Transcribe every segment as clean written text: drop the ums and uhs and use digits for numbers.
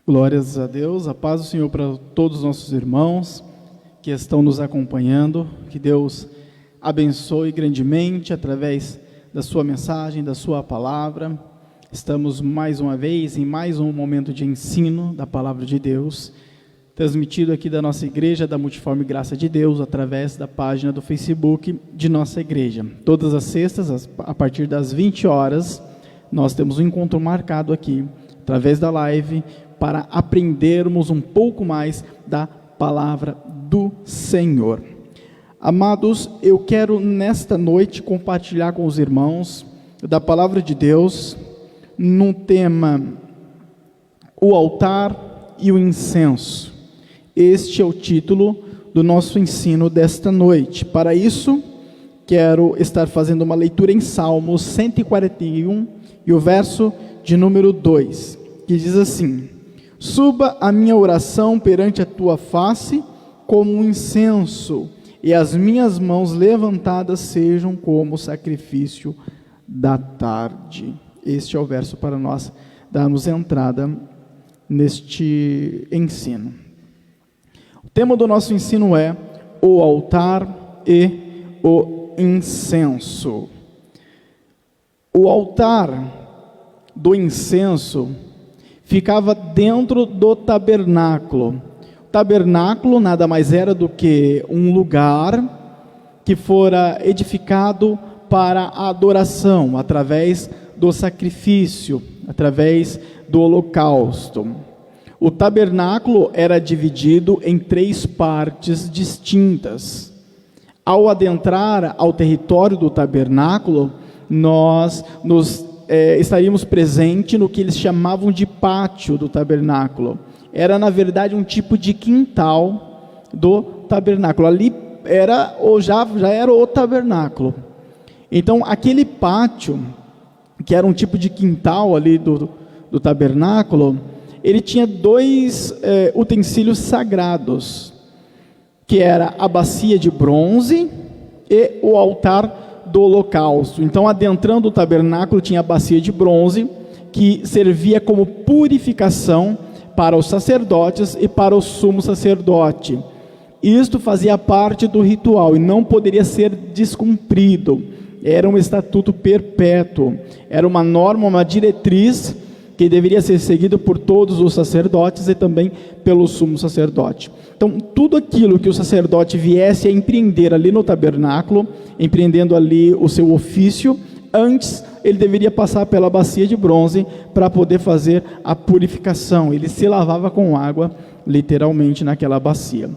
Glórias a Deus, a paz do Senhor para todos os nossos irmãos que estão nos acompanhando, que Deus abençoe grandemente através da sua mensagem, da sua palavra. Estamos mais uma vez em mais um momento de ensino da palavra de Deus, transmitido aqui da nossa igreja, da Multiforme Graça de Deus, através da página do Facebook de nossa igreja. Todas as sextas, a partir das 20 horas, nós temos um encontro marcado aqui, através da live, para aprendermos um pouco mais da palavra do Senhor. Amados, eu quero nesta noite compartilhar com os irmãos da palavra de Deus, num tema, o altar e o incenso. Este é o título do nosso ensino desta noite. Para isso, quero estar fazendo uma leitura em Salmos 141 e o verso de número 2, que diz assim: suba a minha oração perante a tua face como um incenso, e as minhas mãos levantadas sejam como sacrifício da tarde. Este é o verso para nós darmos entrada neste ensino. O tema do nosso ensino é o altar e o incenso. O altar do incenso ficava dentro do tabernáculo. O tabernáculo nada mais era do que um lugar que fora edificado para a adoração, através do sacrifício, através do holocausto. O tabernáculo era dividido em 3 partes distintas. Ao adentrar ao território do tabernáculo, nós estaríamos presentes no que eles chamavam de pátio do tabernáculo. Era, na verdade, um tipo de quintal do tabernáculo. Ali já era o tabernáculo. Então, aquele pátio, que era um tipo de quintal ali do tabernáculo, ele tinha 2 utensílios sagrados, que era a bacia de bronze e o altar do holocausto. Então, adentrando o tabernáculo, tinha a bacia de bronze, que servia como purificação para os sacerdotes e para o sumo sacerdote. Isto fazia parte do ritual e não poderia ser descumprido. Era um estatuto perpétuo, era uma norma, uma diretriz que deveria ser seguida por todos os sacerdotes e também pelo sumo sacerdote. Então, tudo aquilo que o sacerdote viesse a empreender ali no tabernáculo, empreendendo ali o seu ofício, antes ele deveria passar pela bacia de bronze para poder fazer a purificação. Ele se lavava com água, literalmente, naquela bacia.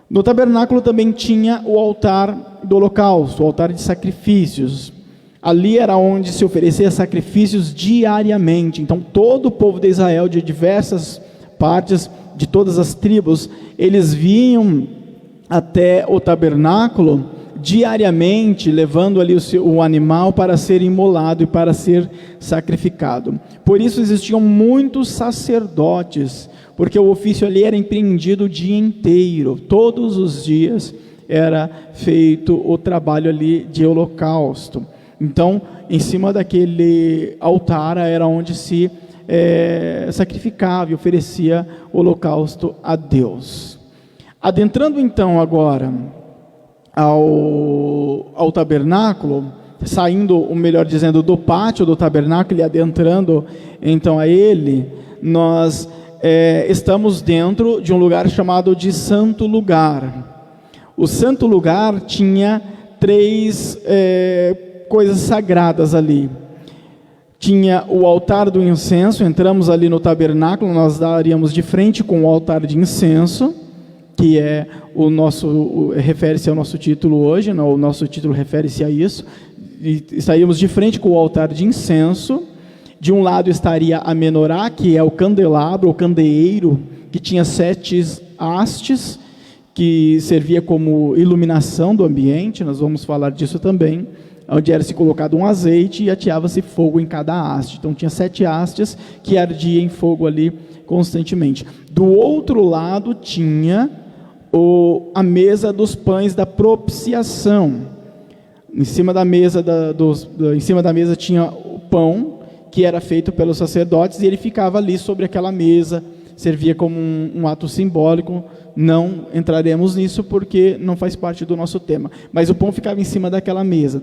No tabernáculo também tinha o altar do holocausto, o altar de sacrifícios. Ali era onde se oferecia sacrifícios diariamente. Então, todo o povo de Israel, de diversas partes, de todas as tribos, eles vinham até o tabernáculo diariamente, levando ali o animal para ser imolado e para ser sacrificado. Por isso existiam muitos sacerdotes, porque o ofício ali era empreendido o dia inteiro, todos os dias era feito o trabalho ali de holocausto. Então, em cima daquele altar era onde se sacrificava e oferecia o holocausto a Deus. Adentrando então agora ao tabernáculo, saindo, ou melhor dizendo, do pátio do tabernáculo e adentrando então a ele, nós estamos dentro de um lugar chamado de Santo Lugar. O Santo Lugar tinha 3 coisas sagradas ali. Tinha o altar do incenso. Entramos ali no tabernáculo, nós daríamos de frente com o altar de incenso, que é refere-se ao nosso título hoje, o nosso título refere-se a isso, e estaríamos de frente com o altar de incenso. De um lado estaria a menorá, que é o candelabro, o candeeiro, que tinha 7 hastes, que servia como iluminação do ambiente, nós vamos falar disso também, onde era-se colocado um azeite e ateava-se fogo em cada haste. Então tinha 7 hastes que ardia em fogo ali constantemente. Do outro lado tinha a mesa dos pães da propiciação. Em cima da mesa tinha o pão, que era feito pelos sacerdotes, e ele ficava ali sobre aquela mesa, servia como um ato simbólico. Não entraremos nisso porque não faz parte do nosso tema. Mas o pão ficava em cima daquela mesa,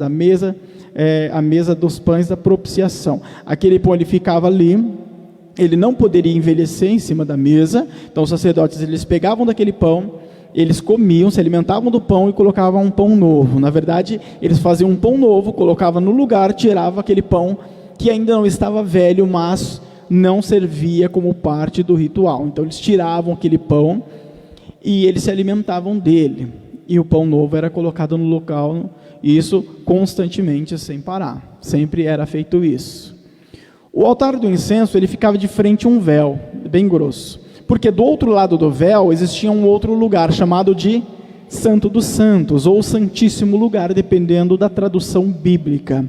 a mesa dos pães da propiciação. Aquele pão ele ficava ali, ele não poderia envelhecer em cima da mesa. Então os sacerdotes eles pegavam daquele pão, eles comiam, se alimentavam do pão e colocavam um pão novo. Na verdade, eles faziam um pão novo, colocavam no lugar, tiravam aquele pão que ainda não estava velho, mas não servia como parte do ritual. Então eles tiravam aquele pão e eles se alimentavam dele. E o pão novo era colocado no local, e isso constantemente, sem parar. Sempre era feito isso. O altar do incenso, ele ficava de frente a um véu, bem grosso. Porque do outro lado do véu existia um outro lugar chamado de Santo dos Santos, ou Santíssimo Lugar, dependendo da tradução bíblica.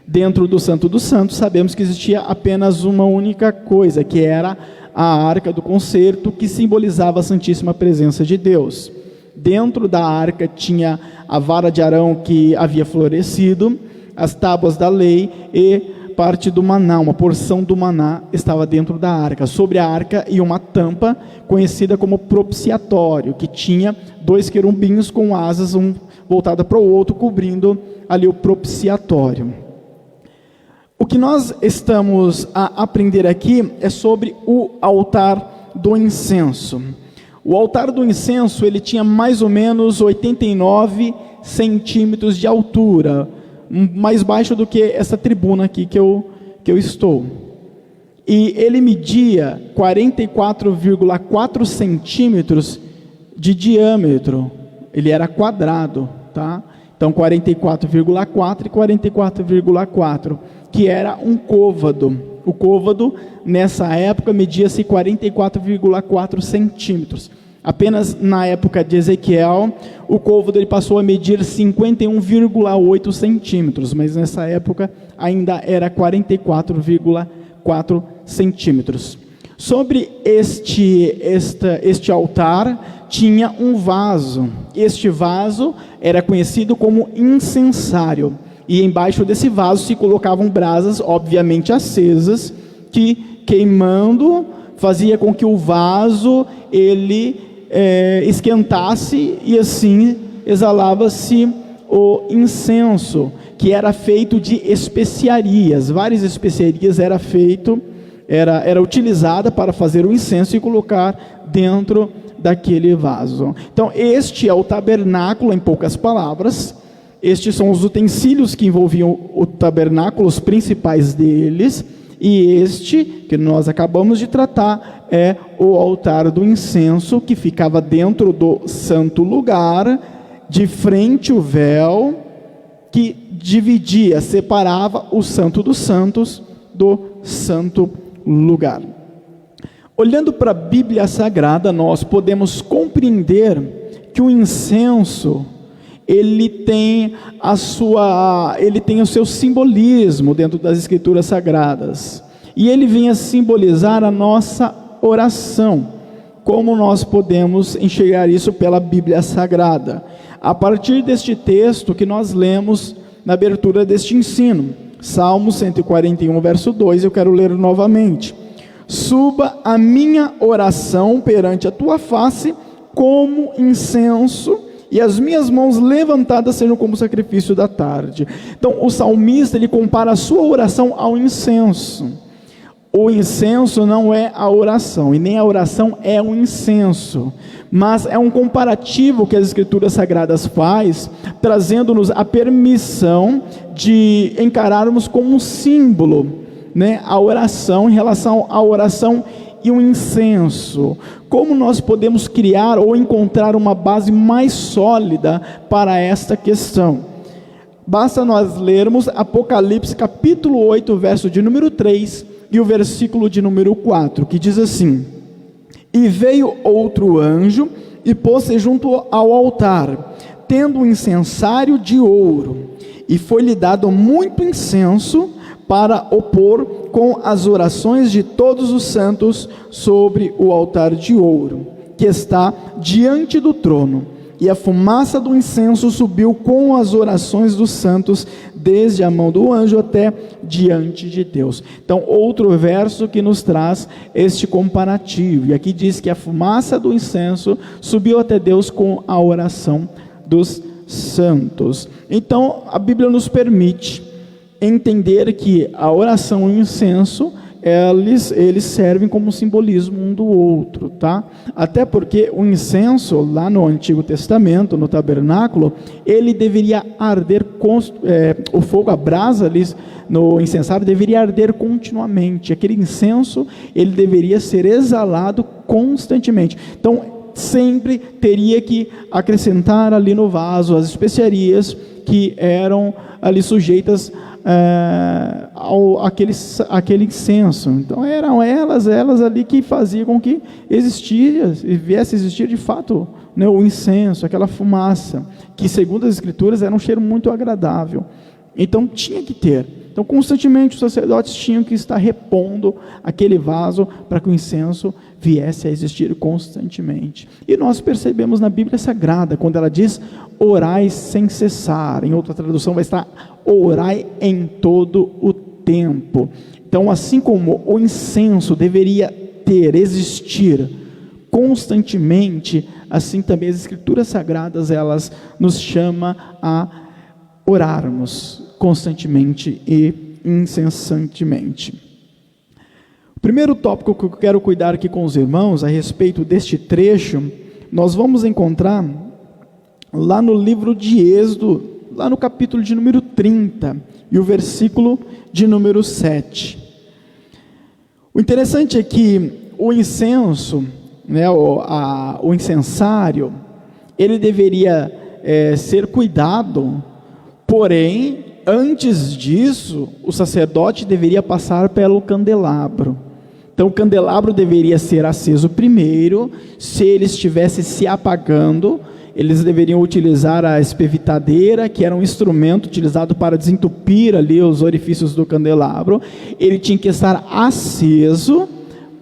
Dentro do Santo dos Santos, sabemos que existia apenas uma única coisa, que era a Arca do Concerto, que simbolizava a Santíssima Presença de Deus. Dentro da arca tinha a vara de Arão que havia florescido, as tábuas da lei e parte do maná, uma porção do maná estava dentro da arca. Sobre a arca ia uma tampa conhecida como propiciatório, que tinha 2 querubins com asas, um voltada para o outro, cobrindo ali o propiciatório. O que nós estamos a aprender aqui é sobre o altar do incenso. O altar do incenso, ele tinha mais ou menos 89 centímetros de altura, mais baixo do que essa tribuna aqui que eu estou. E ele media 44,4 centímetros de diâmetro. Ele era quadrado, tá? Então 44,4 e 44,4, que era um côvado. O côvado, nessa época, media-se 44,4 centímetros. Apenas na época de Ezequiel, o côvado ele passou a medir 51,8 centímetros, mas nessa época ainda era 44,4 centímetros. Sobre este altar tinha um vaso. Este vaso era conhecido como incensário. E embaixo desse vaso se colocavam brasas, obviamente acesas, que queimando fazia com que o vaso ele esquentasse, e assim exalava-se o incenso, que era feito de especiarias. Várias especiarias era utilizada para fazer o incenso e colocar dentro daquele vaso. Então este é o tabernáculo, em poucas palavras. Estes são os utensílios que envolviam o tabernáculo, os principais deles, e este, que nós acabamos de tratar, é o altar do incenso, que ficava dentro do santo lugar, de frente ao véu, que dividia, separava o santo dos santos do santo lugar. Olhando para a Bíblia Sagrada, nós podemos compreender que o incenso ele tem o seu simbolismo dentro das Escrituras Sagradas, e ele vem a simbolizar a nossa oração. Como nós podemos enxergar isso pela Bíblia Sagrada? A partir deste texto que nós lemos na abertura deste ensino, Salmo 141, verso 2, eu quero ler novamente. Suba a minha oração perante a tua face como incenso, e as minhas mãos levantadas sejam como sacrifício da tarde. Então o salmista ele compara a sua oração ao incenso. O incenso não é a oração, e nem a oração é um incenso, mas é um comparativo que as Escrituras Sagradas faz, trazendo-nos a permissão de encararmos como um símbolo, a oração, em relação à oração e o incenso. Como nós podemos criar ou encontrar uma base mais sólida para esta questão? Basta nós lermos Apocalipse capítulo 8, verso de número 3 e o versículo de número 4, que diz assim: E veio outro anjo e pôs-se junto ao altar, tendo um incensário de ouro, e foi-lhe dado muito incenso para opor com as orações de todos os santos sobre o altar de ouro, que está diante do trono. e a fumaça do incenso subiu com as orações dos santos, desde a mão do anjo até diante de Deus. Então, outro verso que nos traz este comparativo, e aqui diz que a fumaça do incenso subiu até Deus com a oração dos santos. Então, a Bíblia nos permite entender que a oração e o incenso, eles servem como simbolismo um do outro, tá? Até porque o incenso, lá no Antigo Testamento, no tabernáculo, ele deveria arder, o fogo, a brasa ali no incensário deveria arder continuamente. Aquele incenso, ele deveria ser exalado constantemente. Então, sempre teria que acrescentar ali no vaso as especiarias que eram ali sujeitas aquele incenso. Então eram elas ali que faziam com que viesse a existir de fato, né, o incenso, aquela fumaça, que segundo as escrituras era um cheiro muito agradável. Então tinha que ter. Então constantemente os sacerdotes tinham que estar repondo aquele vaso para que o incenso viesse a existir constantemente. E nós percebemos na Bíblia Sagrada, quando ela diz orai sem cessar, em outra tradução vai estar orai em todo o tempo. Então, assim como o incenso deveria existir constantemente, assim também as Escrituras Sagradas, elas nos chamam a orarmos constantemente e incessantemente. O primeiro tópico que eu quero cuidar aqui com os irmãos, a respeito deste trecho, nós vamos encontrar lá no livro de Êxodo, lá no capítulo de número 30, e o versículo de número 7. O interessante é que o incenso, né, o incensário, ele deveria ser cuidado, porém, antes disso, o sacerdote deveria passar pelo candelabro. Então o candelabro deveria ser aceso primeiro. Se ele estivesse se apagando, eles deveriam utilizar a espevitadeira, que era um instrumento utilizado para desentupir ali os orifícios do candelabro. Ele tinha que estar aceso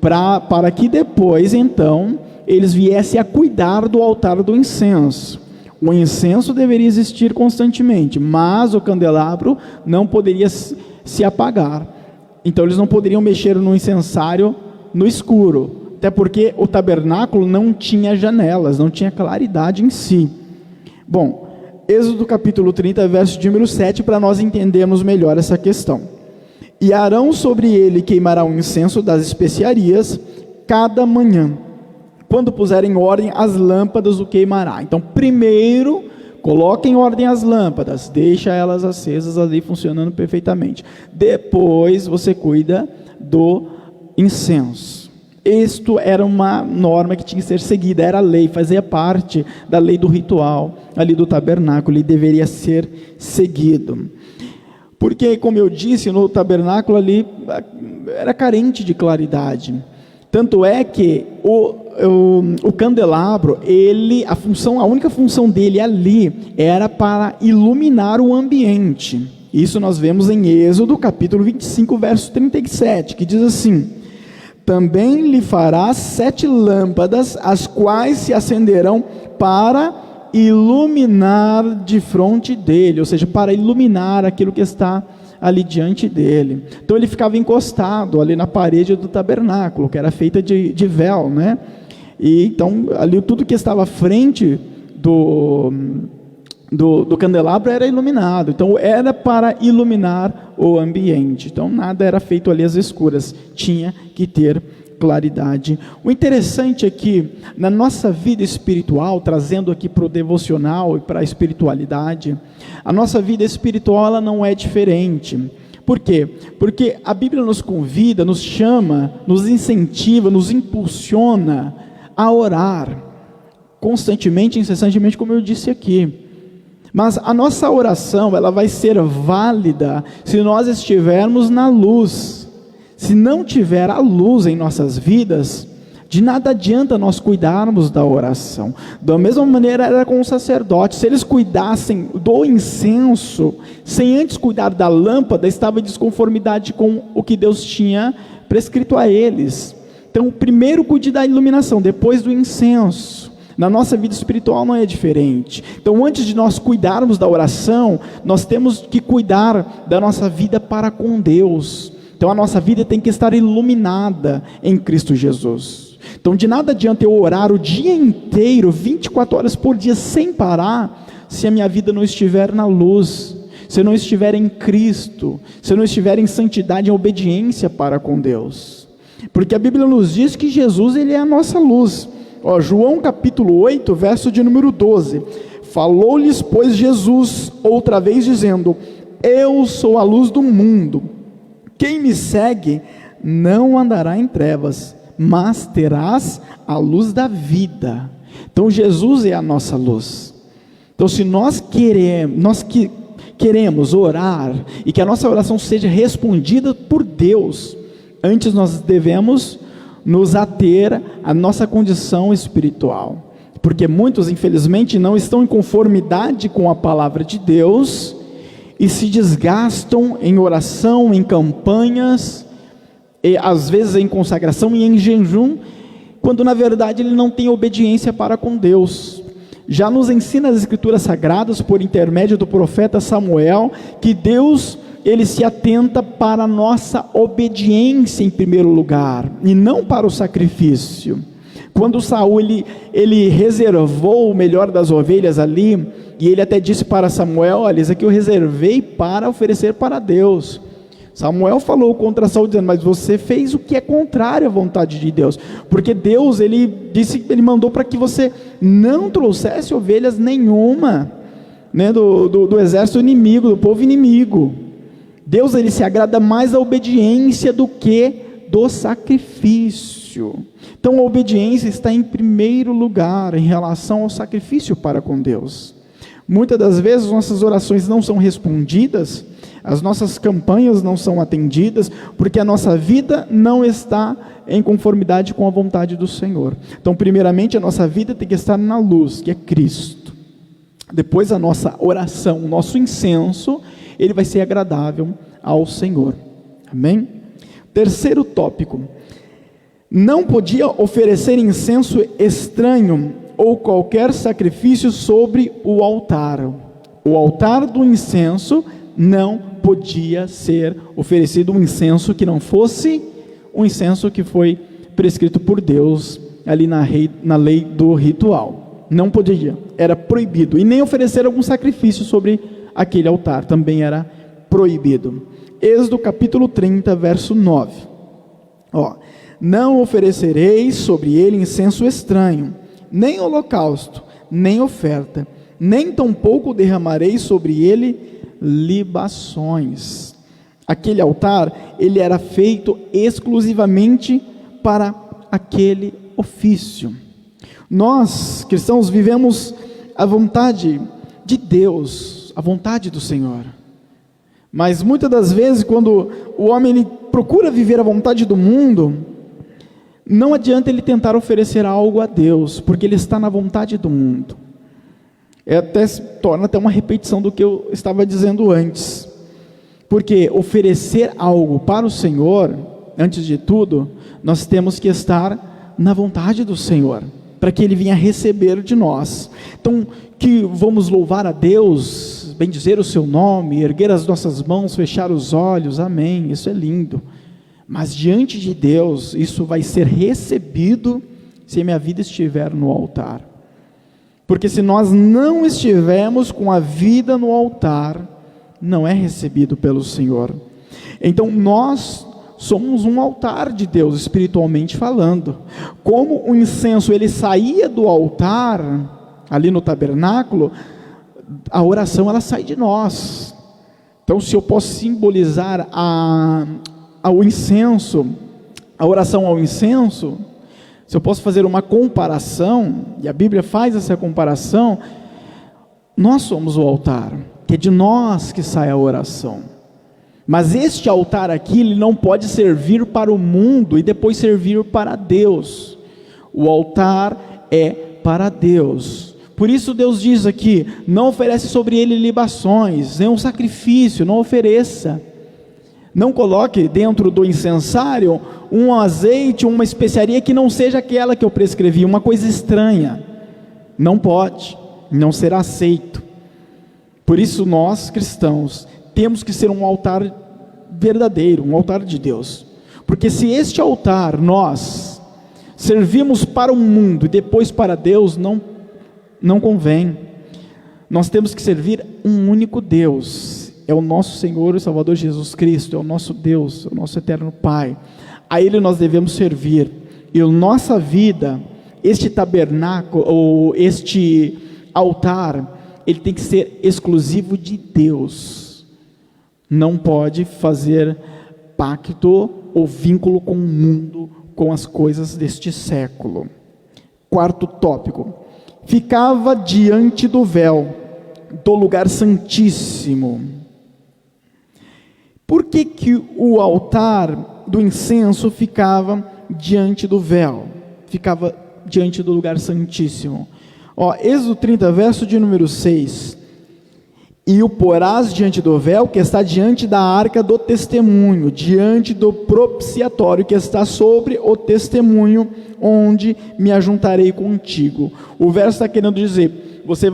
para que depois, então, eles viessem a cuidar do altar do incenso. O incenso deveria existir constantemente, mas o candelabro não poderia se apagar. Então eles não poderiam mexer no incensário no escuro, até porque o tabernáculo não tinha janelas, não tinha claridade em si. Bom, Êxodo capítulo 30, verso de número 7, para nós entendermos melhor essa questão. E Arão sobre ele queimará o incenso das especiarias cada manhã. Quando puser em ordem as lâmpadas, o queimará. Então, primeiro, coloque em ordem as lâmpadas, deixa elas acesas ali, funcionando perfeitamente. Depois, você cuida do incenso. Isto era uma norma que tinha que ser seguida, era a lei, fazia parte da lei do ritual, ali do tabernáculo, e deveria ser seguido. Porque, como eu disse, no tabernáculo ali, era carente de claridade. Tanto é que o candelabro, a única função dele ali era para iluminar o ambiente. Isso nós vemos em Êxodo capítulo 25, verso 37, que diz assim: também lhe farás 7 lâmpadas, as quais se acenderão para iluminar de fronte dele, ou seja, para iluminar aquilo que está ali diante dele. Então ele ficava encostado ali na parede do tabernáculo, que era feita de véu, né? E então ali tudo que estava à frente do candelabro era iluminado. Então era para iluminar o ambiente. Então nada era feito ali às escuras, tinha que ter claridade. O interessante é que na nossa vida espiritual, trazendo aqui para o devocional e para a espiritualidade, a nossa vida espiritual ela não é diferente. Por quê? Porque a Bíblia nos convida, nos chama, nos incentiva, nos impulsiona a orar constantemente, incessantemente, como eu disse aqui. Mas a nossa oração, ela vai ser válida se nós estivermos na luz. Se não tiver a luz em nossas vidas, de nada adianta nós cuidarmos da oração. Da mesma maneira era com os sacerdotes. Se eles cuidassem do incenso, sem antes cuidar da lâmpada, estava em desconformidade com o que Deus tinha prescrito a eles. Então, primeiro cuide da iluminação, depois do incenso. Na nossa vida espiritual não é diferente. Então, antes de nós cuidarmos da oração, nós temos que cuidar da nossa vida para com Deus. Então, a nossa vida tem que estar iluminada em Cristo Jesus. Então, de nada adianta eu orar o dia inteiro, 24 horas por dia, sem parar, se a minha vida não estiver na luz, se eu não estiver em Cristo, se eu não estiver em santidade, em obediência para com Deus. Porque a Bíblia nos diz que Jesus, ele é a nossa luz. João capítulo 8, verso de número 12, falou-lhes, pois, Jesus outra vez dizendo: eu sou a luz do mundo, quem me segue não andará em trevas, mas terás a luz da vida. Então Jesus é a nossa luz. Então, se nós queremos orar, e que a nossa oração seja respondida por Deus, antes nós devemos nos ater à nossa condição espiritual, porque muitos infelizmente não estão em conformidade com a palavra de Deus, e se desgastam em oração, em campanhas, e às vezes em consagração e em jejum, quando na verdade ele não tem obediência para com Deus. Já nos ensina as Escrituras Sagradas, por intermédio do profeta Samuel, que Deus, ele se atenta para a nossa obediência em primeiro lugar, e não para o sacrifício. Quando Saul, ele reservou o melhor das ovelhas ali, e ele até disse para Samuel: olha, isso aqui eu reservei para oferecer para Deus. Samuel falou contra Saul, dizendo: mas você fez o que é contrário à vontade de Deus, porque Deus, ele mandou para que você não trouxesse ovelhas nenhuma, né, do exército inimigo, do povo inimigo. Deus, ele se agrada mais da obediência do que do sacrifício. Então a obediência está em primeiro lugar em relação ao sacrifício para com Deus. Muitas das vezes nossas orações não são respondidas, as nossas campanhas não são atendidas, porque a nossa vida não está em conformidade com a vontade do Senhor. Então, primeiramente, a nossa vida tem que estar na luz, que é Cristo. Depois, a nossa oração, o nosso incenso, ele vai ser agradável ao Senhor. Amém? Terceiro tópico: não podia oferecer incenso estranho ou qualquer sacrifício sobre o altar. O altar do incenso não podia ser oferecido um incenso que não fosse um incenso que foi prescrito por Deus ali na lei do ritual. Não podia, era proibido. E nem oferecer algum sacrifício sobre aquele altar, também era proibido. Êxodo capítulo 30, verso 9. Não oferecereis sobre ele incenso estranho, nem holocausto, nem oferta, nem tampouco derramareis sobre ele libações. Aquele altar, ele era feito exclusivamente para aquele ofício. Nós, cristãos, vivemos a vontade de Deus, a vontade do Senhor. Mas muitas das vezes, quando o homem ele procura viver a vontade do mundo, não adianta ele tentar oferecer algo a Deus, porque ele está na vontade do mundo. Torna até uma repetição do que eu estava dizendo antes, porque oferecer algo para o Senhor, antes de tudo, nós temos que estar na vontade do Senhor, para que Ele venha receber de nós. Então, que vamos louvar a Deus, bendizer o seu nome, erguer as nossas mãos, fechar os olhos, amém, isso é lindo, mas diante de Deus, isso vai ser recebido, se a minha vida estiver no altar. Porque se nós não estivermos com a vida no altar, não é recebido pelo Senhor. Então nós somos um altar de Deus, espiritualmente falando. Como o incenso ele saía do altar, ali no tabernáculo, a oração ela sai de nós. Então, se eu posso simbolizar ao incenso, a oração ao incenso, se eu posso fazer uma comparação, e a Bíblia faz essa comparação, nós somos o altar, que é de nós que sai a oração. Mas este altar aqui, ele não pode servir para o mundo e depois servir para Deus. O altar é para Deus. Por isso Deus diz aqui: não oferece sobre ele libações, nem um sacrifício, não ofereça. Não coloque dentro do incensário um azeite, uma especiaria que não seja aquela que eu prescrevi, uma coisa estranha. Não pode, não será aceito. Por isso nós, cristãos, temos que ser um altar verdadeiro, um altar de Deus. Porque se este altar nós servimos para o mundo e depois para Deus, não convém. Nós temos que servir um único Deus. É o nosso Senhor e Salvador Jesus Cristo, é o nosso Deus, é o nosso eterno Pai. A Ele nós devemos servir. E a nossa vida, este tabernáculo, ou este altar, ele tem que ser exclusivo de Deus. Não pode fazer pacto ou vínculo com o mundo, com as coisas deste século. Quarto tópico: ficava diante do véu do lugar santíssimo. Por que o altar do incenso ficava diante do véu? Ficava diante do lugar santíssimo. Êxodo 30, verso de número 6. E o porás diante do véu que está diante da arca do testemunho, diante do propiciatório que está sobre o testemunho, onde me ajuntarei contigo. O verso está querendo dizer, vocês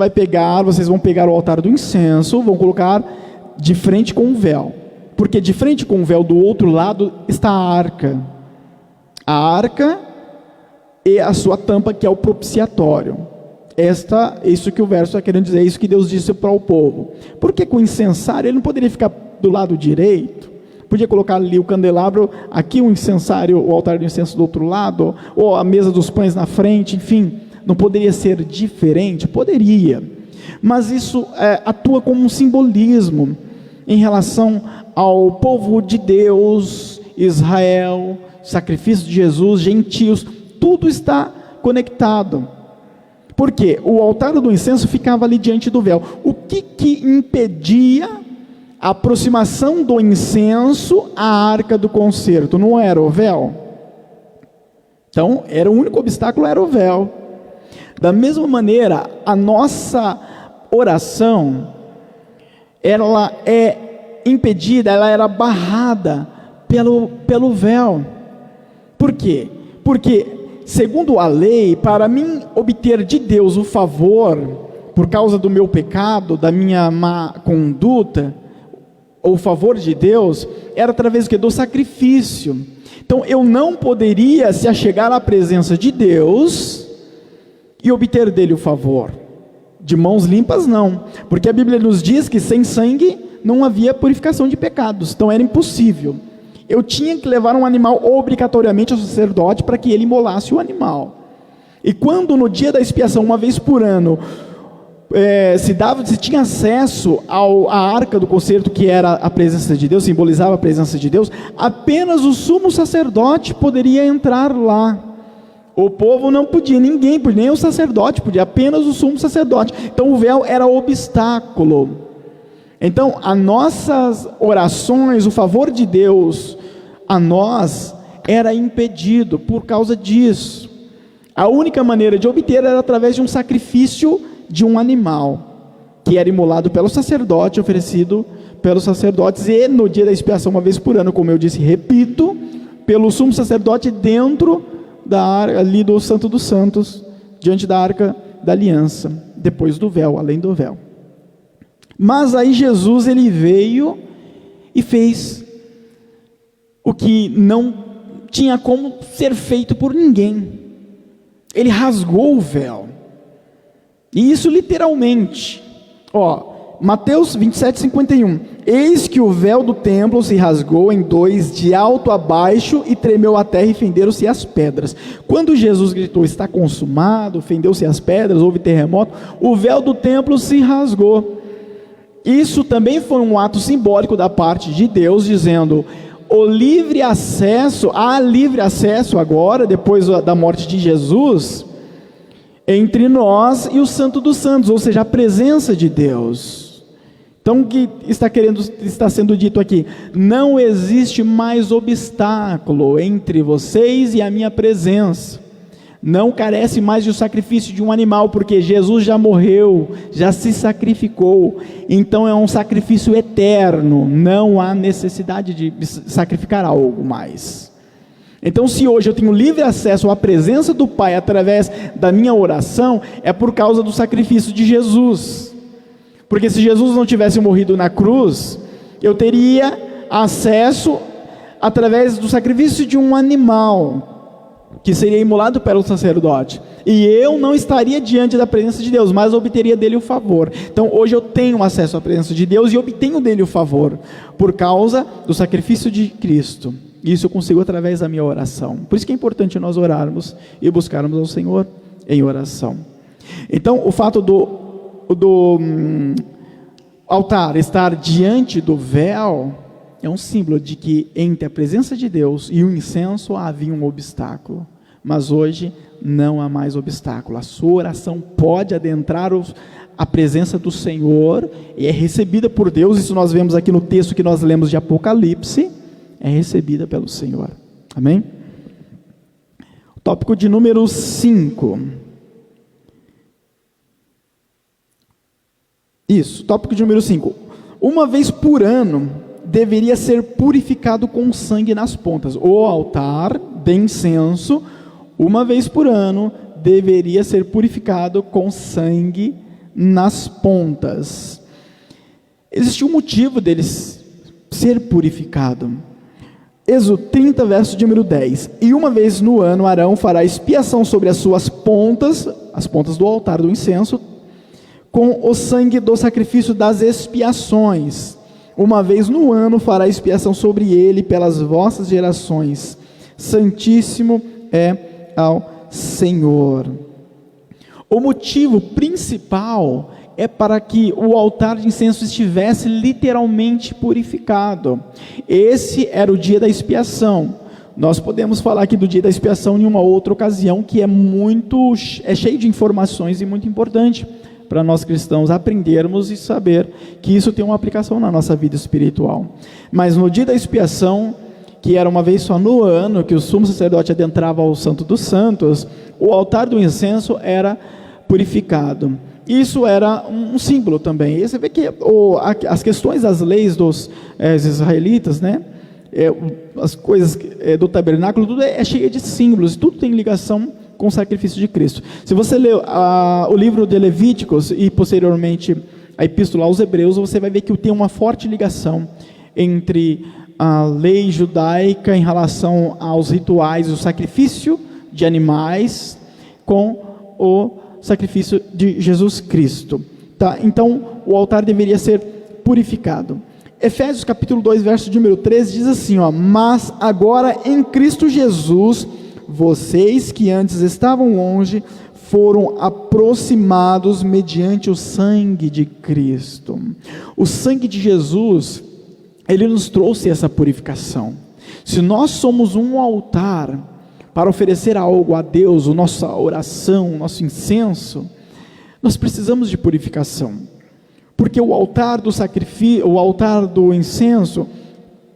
vão pegar o altar do incenso, vão colocar de frente com o véu, porque de frente com o véu do outro lado está a arca e a sua tampa, que é o propiciatório. Isso que o verso está querendo dizer, isso que Deus disse para o povo. Porque com o incensário, ele não poderia ficar do lado direito? Podia colocar ali o candelabro, aqui o incensário, o altar do incenso do outro lado, ou a mesa dos pães na frente, enfim, não poderia ser diferente? Poderia, mas isso atua como um simbolismo em relação ao povo de Deus, Israel, sacrifício de Jesus, gentios, tudo está conectado. Porque o altar do incenso ficava ali diante do véu. O que impedia a aproximação do incenso à arca do concerto? Não era o véu? Então, o único obstáculo era o véu. Da mesma maneira, a nossa oração, ela é impedida, ela era barrada pelo véu. Por quê? Porque, segundo a lei, para mim obter de Deus o favor, por causa do meu pecado, da minha má conduta, o favor de Deus, era através do sacrifício. Então eu não poderia se achegar à presença de Deus e obter dele o favor. De mãos limpas não, porque a Bíblia nos diz que sem sangue não havia purificação de pecados, então era impossível. Eu tinha que levar um animal obrigatoriamente ao sacerdote para que ele imolasse o animal. E quando no dia da expiação, uma vez por ano, se tinha acesso à arca do concerto, que era a presença de Deus, simbolizava a presença de Deus, apenas o sumo sacerdote poderia entrar lá. O povo não podia, ninguém podia, nem o sacerdote podia, apenas o sumo sacerdote. Então o véu era obstáculo. Então, as nossas orações, o favor de Deus a nós era impedido por causa disso. A única maneira de obter era através de um sacrifício de um animal, que era imolado pelo sacerdote, oferecido pelos sacerdotes, e no dia da expiação, uma vez por ano, como eu disse, repito, pelo sumo sacerdote dentro da arca, ali do Santo dos Santos, diante da arca da aliança, depois do véu, além do véu. Mas aí Jesus, ele veio e fez o que não tinha como ser feito por ninguém. Ele rasgou o véu. E isso literalmente. Mateus 27:51. Eis que o véu do templo se rasgou em dois, de alto a baixo, e tremeu a terra e fenderam-se as pedras. Quando Jesus gritou, está consumado, fendeu-se as pedras, houve terremoto, o véu do templo se rasgou. Isso também foi um ato simbólico da parte de Deus, dizendo, há livre acesso agora, depois da morte de Jesus, entre nós e o Santo dos Santos, ou seja, a presença de Deus. Então o que está sendo dito aqui? Não existe mais obstáculo entre vocês e a minha presença. Não carece mais do sacrifício de um animal, porque Jesus já morreu, já se sacrificou. Então é um sacrifício eterno, não há necessidade de sacrificar algo mais. Então, se hoje eu tenho livre acesso à presença do Pai através da minha oração, é por causa do sacrifício de Jesus. Porque se Jesus não tivesse morrido na cruz, eu teria acesso através do sacrifício de um animal, que seria imolado pelo sacerdote, e eu não estaria diante da presença de Deus, mas obteria dele o favor. Então hoje eu tenho acesso à presença de Deus e obtenho dele o favor, por causa do sacrifício de Cristo. Isso eu consigo através da minha oração. Por isso que é importante nós orarmos e buscarmos ao Senhor em oração. Então o fato do altar estar diante do véu é um símbolo de que entre a presença de Deus e o incenso havia um obstáculo, mas hoje não há mais obstáculo. A sua oração pode adentrar a presença do Senhor e é recebida por Deus. Isso nós vemos aqui no texto que nós lemos de Apocalipse, é recebida pelo Senhor. Amém? Tópico de número 5. Isso, tópico de número 5. Uma vez por ano deveria ser purificado com sangue nas pontas. O altar de incenso, uma vez por ano, deveria ser purificado com sangue nas pontas. Existe um motivo deles ser purificado. Êxodo 30, verso de número 10. E uma vez no ano Arão fará expiação sobre as suas pontas, as pontas do altar do incenso, com o sangue do sacrifício das expiações. Uma vez no ano fará expiação sobre ele pelas vossas gerações. Santíssimo é ao Senhor. O motivo principal é para que o altar de incenso estivesse literalmente purificado. Esse era o dia da expiação. Nós podemos falar aqui do dia da expiação em uma outra ocasião, que é cheio de informações e muito importante para nós cristãos aprendermos e saber que isso tem uma aplicação na nossa vida espiritual. Mas no dia da expiação, que era uma vez só no ano, que o sumo sacerdote adentrava ao Santo dos Santos, o altar do incenso era purificado. Isso era um símbolo também. E você vê que as questões das leis dos israelitas, né? As coisas do tabernáculo, tudo é cheio de símbolos, tudo tem ligação com o sacrifício de Cristo. Se você ler o livro de Levíticos e posteriormente a epístola aos Hebreus, você vai ver que tem uma forte ligação entre a lei judaica em relação aos rituais, o sacrifício de animais com o sacrifício de Jesus Cristo. Tá? Então o altar deveria ser purificado. Efésios capítulo 2, verso de número 13 diz assim, mas agora em Cristo Jesus, vocês que antes estavam longe, foram aproximados mediante o sangue de Cristo. O sangue de Jesus, ele nos trouxe essa purificação. Se nós somos um altar para oferecer algo a Deus, a nossa oração, o nosso incenso, nós precisamos de purificação. Porque o altar do sacrifício, o altar do incenso,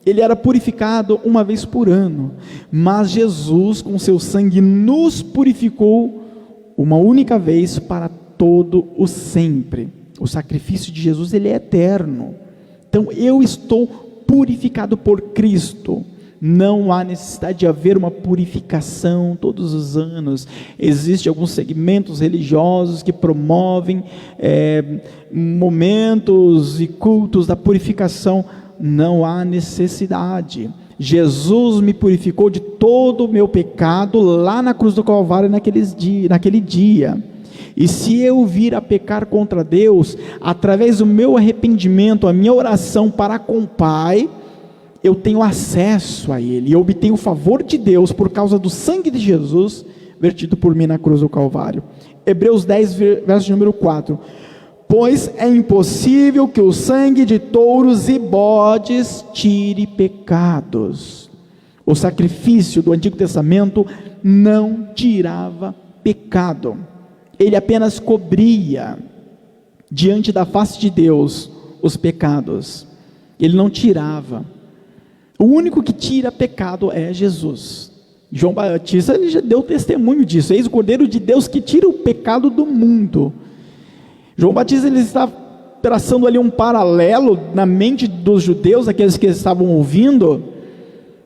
ele era purificado uma vez por ano, mas Jesus com seu sangue nos purificou uma única vez para todo o sempre. O sacrifício de Jesus, ele é eterno. Então eu estou purificado por Cristo. Não há necessidade de haver uma purificação todos os anos. Existem alguns segmentos religiosos que promovem momentos e cultos da purificação. Não há necessidade. Jesus me purificou de todo o meu pecado lá na cruz do Calvário naquele dia. E se eu vir a pecar contra Deus, através do meu arrependimento, a minha oração para com o Pai, eu tenho acesso a Ele, eu obtenho o favor de Deus por causa do sangue de Jesus vertido por mim na cruz do Calvário. Hebreus 10, verso número 4. Pois é impossível que o sangue de touros e bodes tire pecados. O sacrifício do Antigo Testamento não tirava pecado. Ele apenas cobria diante da face de Deus os pecados. Ele não tirava. O único que tira pecado é Jesus. João Batista, ele já deu testemunho disso. Eis o Cordeiro de Deus que tira o pecado do mundo. João Batista, ele está traçando ali um paralelo na mente dos judeus, aqueles que estavam ouvindo,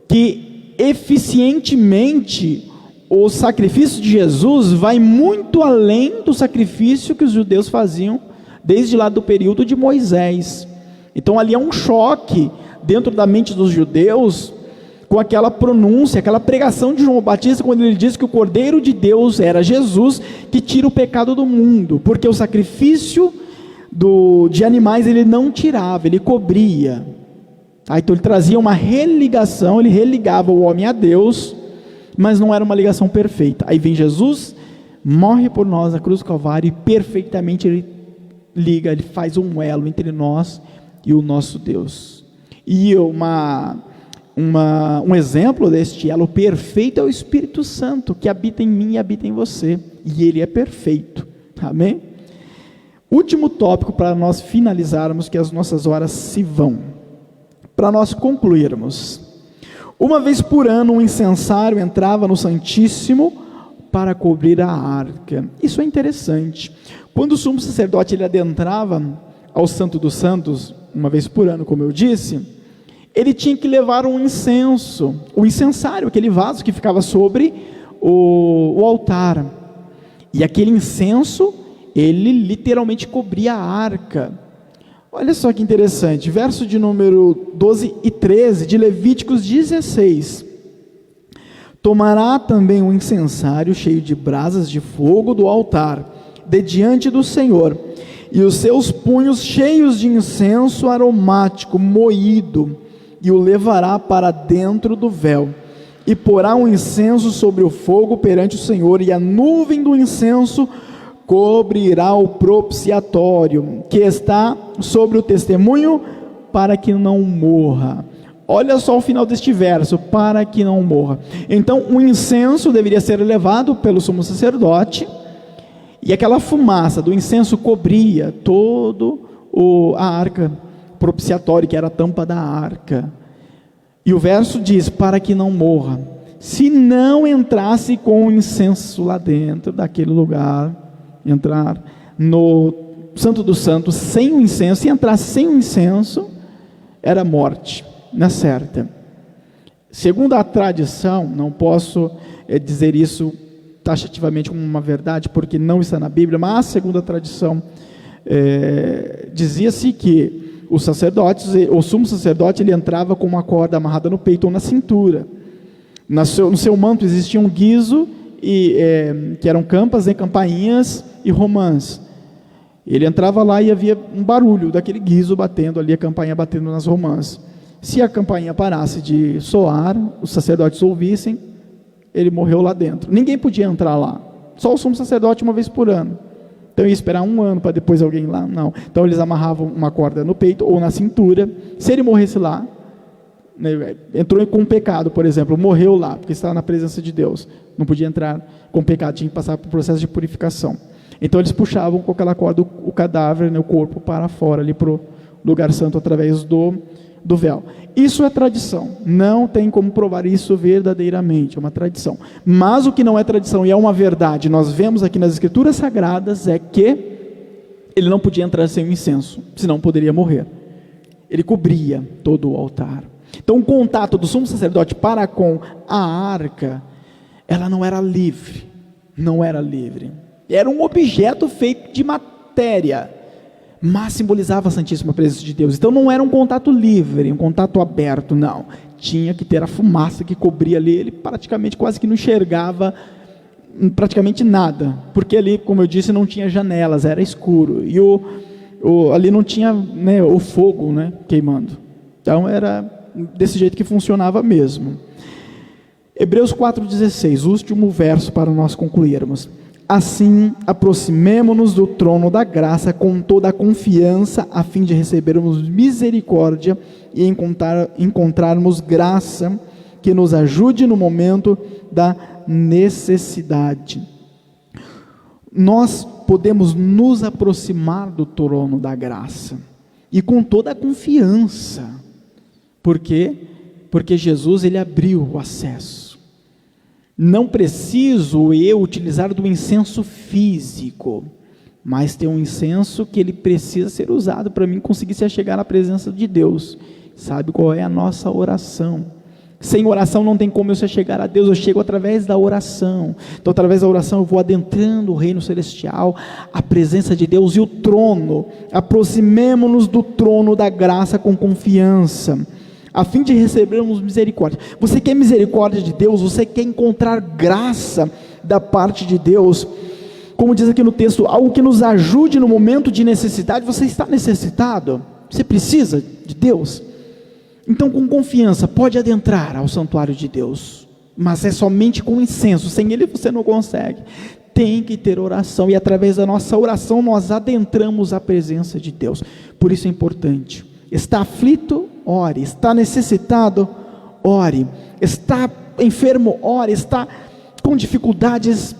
que eficientemente, o sacrifício de Jesus vai muito além do sacrifício que os judeus faziam desde lá do período de Moisés. Então ali é um choque dentro da mente dos judeus com aquela pronúncia, aquela pregação de João Batista, quando ele diz que o Cordeiro de Deus era Jesus, que tira o pecado do mundo, porque o sacrifício de animais ele não tirava, ele cobria. Então ele trazia uma religação, ele religava o homem a Deus, mas não era uma ligação perfeita. Aí vem Jesus, morre por nós na cruz do Calvário, e perfeitamente ele liga, ele faz um elo entre nós e o nosso Deus. E um exemplo deste elo perfeito é o Espírito Santo, que habita em mim e habita em você, e ele é perfeito, amém? Último tópico para nós finalizarmos, que as nossas horas se vão, para nós concluirmos. Uma vez por ano um incensário entrava no Santíssimo para cobrir a arca. Isso é interessante. Quando o sumo sacerdote ele adentrava ao Santo dos Santos, uma vez por ano, como eu disse, ele tinha que levar um incenso, o incensário, aquele vaso que ficava sobre o altar. E aquele incenso, ele literalmente cobria a arca. Olha só que interessante, verso de número 12 e 13 de Levíticos 16. Tomará também um incensário cheio de brasas de fogo do altar, de diante do Senhor, e os seus punhos cheios de incenso aromático moído, e o levará para dentro do véu, e porá um incenso sobre o fogo perante o Senhor, e a nuvem do incenso cobrirá o propiciatório, que está sobre o testemunho, para que não morra. Olha só o final deste verso, para que não morra. Então o incenso deveria ser levado pelo sumo sacerdote, e aquela fumaça do incenso cobria todo a arca propiciatória, que era a tampa da arca. E o verso diz, para que não morra. Se não entrasse com o incenso lá dentro daquele lugar, entrar no Santo dos Santos sem o incenso, se entrasse sem o incenso, era morte, na certa. Segundo a tradição, não posso dizer isso taxativamente como uma verdade, porque não está na Bíblia, mas segundo a tradição, dizia-se que os sacerdotes, o sumo sacerdote, ele entrava com uma corda amarrada no peito ou na cintura. No seu manto existia um guizo, que eram campas, campainhas e romãs. Ele entrava lá e havia um barulho daquele guizo batendo ali, a campainha batendo nas romãs. Se a campainha parasse de soar, os sacerdotes ouvissem, ele morreu lá dentro. Ninguém podia entrar lá, só o sumo sacerdote uma vez por ano. Então ia esperar um ano para depois alguém ir lá, não. Então eles amarravam uma corda no peito ou na cintura. Se ele morresse lá, né, entrou com um pecado, por exemplo, morreu lá, porque estava na presença de Deus, não podia entrar com pecado, tinha que passar por um processo de purificação. Então eles puxavam com aquela corda o cadáver, né, o corpo para fora, ali para o lugar santo, através do véu. Isso é tradição, não tem como provar isso verdadeiramente, é uma tradição. Mas o que não é tradição e é uma verdade, nós vemos aqui nas Escrituras Sagradas, é que ele não podia entrar sem o incenso, senão poderia morrer. Ele cobria todo o altar. Então o contato do sumo sacerdote para com a arca, ela não era livre, era um objeto feito de matéria, mas simbolizava a Santíssima Presença de Deus. Então não era um contato livre, um contato aberto, não, tinha que ter a fumaça que cobria ali, ele praticamente quase que não enxergava praticamente nada, porque ali, como eu disse, não tinha janelas, era escuro, e ali não tinha, né, o fogo, né, queimando. Então era desse jeito que funcionava mesmo. Hebreus 4,16, último verso para nós concluirmos. Assim, aproximemo-nos do trono da graça com toda a confiança, a fim de recebermos misericórdia e encontrarmos graça que nos ajude no momento da necessidade. Nós podemos nos aproximar do trono da graça, e com toda a confiança. Por quê? Porque Jesus, ele abriu o acesso. Não preciso eu utilizar do incenso físico, mas tem um incenso que ele precisa ser usado para mim conseguir se achegar à presença de Deus. Sabe qual é a nossa oração? Sem oração não tem como eu chegar a Deus, eu chego através da oração. Então através da oração eu vou adentrando o reino celestial, a presença de Deus e o trono. Aproximemo-nos do trono da graça com confiança, a fim de recebermos misericórdia. Você quer misericórdia de Deus? Você quer encontrar graça da parte de Deus? Como diz aqui no texto, algo que nos ajude no momento de necessidade. Você está necessitado? Você precisa de Deus? Então, com confiança, pode adentrar ao santuário de Deus, mas é somente com incenso. Sem ele você não consegue. Tem que ter oração, e através da nossa oração nós adentramos a presença de Deus. Por isso é importante. Está aflito? Ore. Está necessitado? Ore. Está enfermo? Ore. Está com dificuldades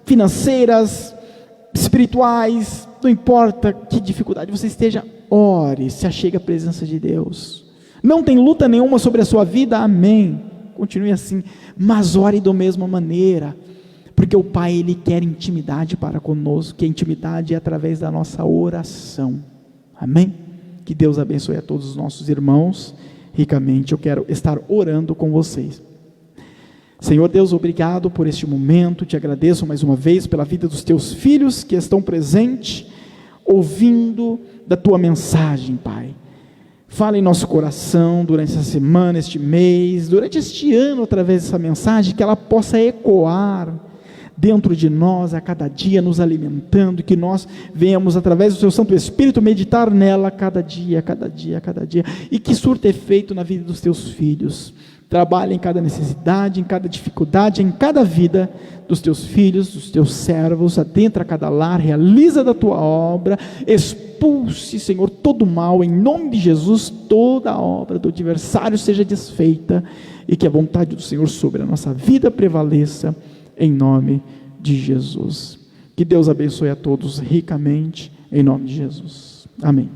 financeiras, espirituais, não importa que dificuldade você esteja, ore, se achegue à presença de Deus. Não tem luta nenhuma sobre a sua vida? Amém. Continue assim, mas ore da mesma maneira, porque o Pai, Ele quer intimidade para conosco, que a intimidade é através da nossa oração. Amém? Que Deus abençoe a todos os nossos irmãos ricamente. Eu quero estar orando com vocês. Senhor Deus, obrigado por este momento, te agradeço mais uma vez pela vida dos teus filhos que estão presentes, ouvindo da tua mensagem, Pai. Fala em nosso coração durante essa semana, este mês, durante este ano, através dessa mensagem, que ela possa ecoar dentro de nós a cada dia, nos alimentando, que nós venhamos através do seu Santo Espírito meditar nela cada dia, cada dia, cada dia, e que surta efeito na vida dos teus filhos. Trabalha em cada necessidade, em cada dificuldade, em cada vida dos teus filhos, dos teus servos, adentra cada lar, realiza da tua obra, expulse, Senhor, todo mal, em nome de Jesus, toda a obra do adversário seja desfeita, e que a vontade do Senhor sobre a nossa vida prevaleça, em nome de Jesus. Que Deus abençoe a todos ricamente, em nome de Jesus. Amém.